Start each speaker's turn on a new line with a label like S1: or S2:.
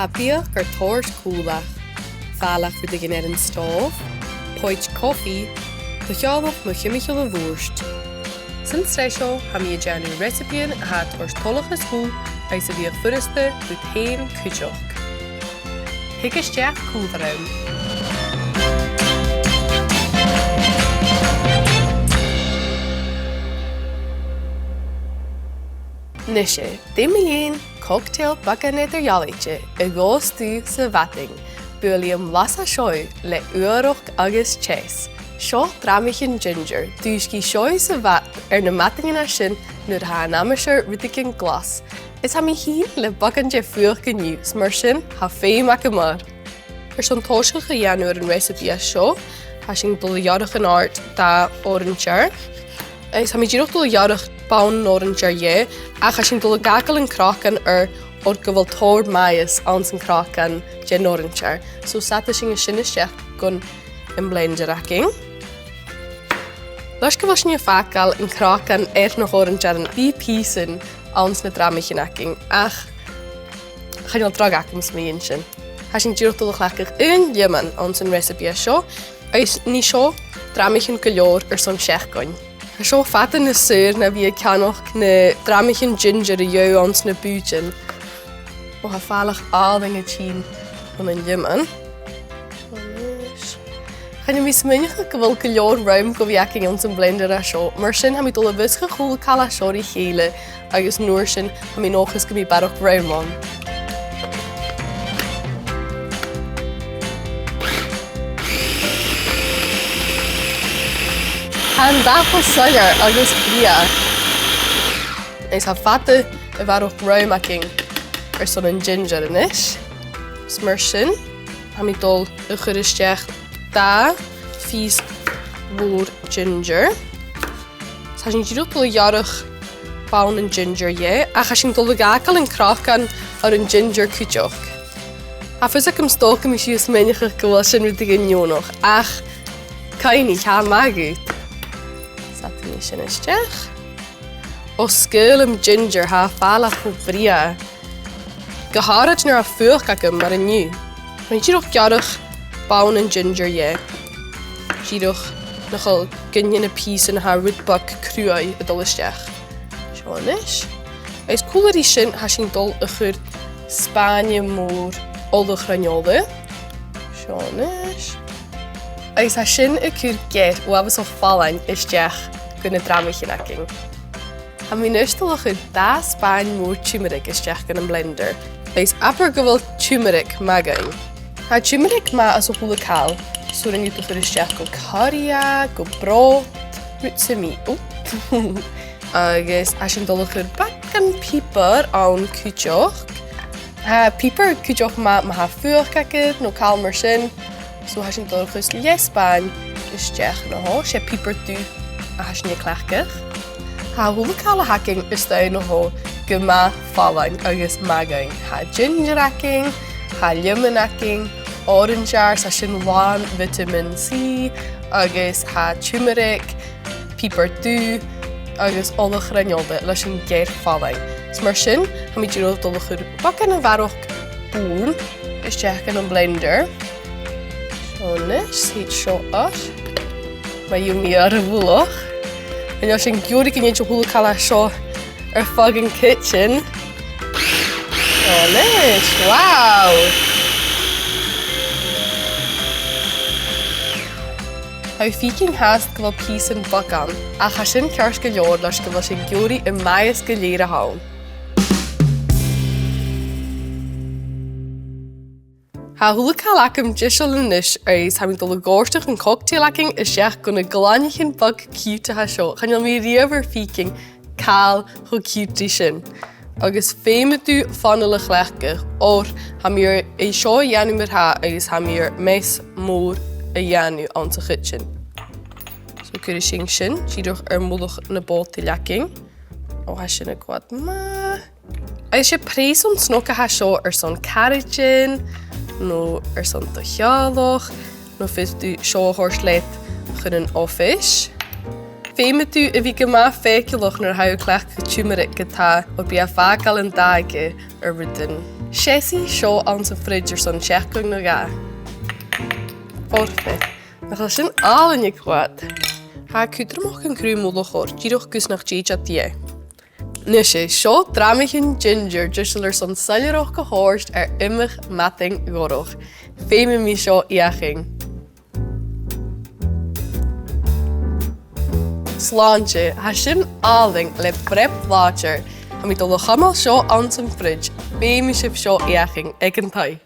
S1: Habíoch gur tóirt cúlach, fáilach fu digin ar an stóv, poit coffi, go cheolach mo chimiisiil a bhúrst. Sin streisio ha mi deanú recipín a ha tóirt tolach na scúl agus a bhíoch furiste ú taim cúteoch. Hiicisteach cúlharám. Nishe, déimíon cocktail bacan idir jaalaite I gcós tú sa bhating, buailíam lasa seoil le uairach agus chés. Seo Dramaichean ginger, dúiscí seoil sa bhat na matingin sin nuair ha an amaisir rudigin glas. Is ha mi hín le bacan de fuach gniu, mar sin ha féim ac mar. Son tóisceach a dhéanú ar an recipe seo, ha sin dul jarach an art da orangear. Is ha mi ddíoch dul jarach baun orangear je, a ha sin dul gagal an crachan or go bhfuil tóir maias an san crachan gen orangear. So sata sin a sin isteach gon in blender aking. Leis go bhfuil sin facail an crachan na orangear an bí písan ans na Dramaichean aking, ach chainil drag akim smíon sin. Ha sin ddíoch dul chhlacach un dhéman ans an recipe seo, agus ní seo Dramaichean go leor son seachgain. Seo fatan na suir na bhí ceannach na Dramaichean ginger a dheó ans na bútin. Ó ha fáilach áling a tín an an dhéman. Chaine mí sminnecha go bhfuil go leor raim go bhí aking ans an blender seo, mar sin ha mi dul a bhusca chúl cala seoir I chéile, agus nuair sin ha mi nóchas go bhí barach raimán. Han dafa soigar agus bria. Is ha fata a bharach raim aking son an ginger inis. Smar sin, ha mi dul a churisteach da fís bhúr ginger. Ha sin ddíoch dul jarach baun an ginger je, a ha sin dul a gacal an crachan ar an ginger cúteoch. Ha fusach am stócam I siús minicha go bhfuil sin rudig an nionach, ach caini cha magút. Satani sin isteach. O sgil am ginger ha fáilach go bria. Goharad nar a fuach agam mar an nniu. Rhaid ddíoch jarach baun an ginger je. Ddíoch nachol gynnin a pís yn ha rwydbag crwau y dol isteach. Sionis. Eis cwlad I sin ha sin dol y chwr Spania môr olwch raniolde. Sionis. Eis ha sin y cwr ger o afas o ffalain isteach gwyn y Dramaichean aking. Ha mi nystal o chwr da Span môr turmeric isteach gan yn blender. Eis apar gyfel turmeric magain. Ha turmeric ma as o hwla cal. So rin yw'n chwr isteach go caria, go brot, rwt sy'n mi. Agus a sin dol o chwr bacan píper an cúteoch. Ha píper cúteoch ma ha fuach agad, no cal mar sin. So ha sin dol o chwr liesbain isteach na ho, sé píper dú a ha sin clachgach. Ha hwla cal a haking ystau na ho gyma falain agus magain. Ha ginger aking, ha lemon aking, orangear sa sin wan vitamin C, agus ha turmeric, píper dú, agus olach raniolde leis sin géir falain. Mar sin, ha mi ddíoch dul a chwr bacan a bharach bún isteach gan an blender. Sionis, hyd seo ar. Mae yw mi ar y bwloch. Yn yw sy'n gywrig yn ydych hwnnw cael a sio ar fucking kitchen. Sionis, wow! Hau ffícin hast gyfal pís yn bacan, a cha sy'n cears go leor leis gyfal sy'n gywrig yn maes go leir a hawn. Ha hwla cael acam disol yn nish eis ha mi'n dol o gorstach yn cocktail acing isteach gwn y glanichyn bug cute ha sio. Chanil mi riaf ar ffícin cael ho cute di sin. Agus féime dú fanal a chlechgach, or ha mi'r ei sio ianu myr ha eis ha mi'r mes môr a ianu an sa kitchen. So gyda sy'n sin, siadwch mwlwch na bot i lacing. O ha sy'n y gwad ma. Eis sy'n pres o'n snoc a ha sio son carragin, no son dochialach, no fys du sio hors let chyn yn office. Féime tú a bhí go má féiciach nar ha cleach go turmeric gotá ó bí a fágal an Taigh ar rudan. Sésaí seo an sa fridge son teachling na gá. Fórfa. Na chael sin álan ag chwad. Ha cúdramach an crú múlachor, díroch gus nach díj a dia. Nishe, seo Dramaichean ginger jusler son saileroch go hórst imich matting goroch. Féime mi seo iaching. Sláinte, ha sin áling le brep láter, ha mi dul chamal seo an san fridge, féime sib seo iaching ag an Taigh.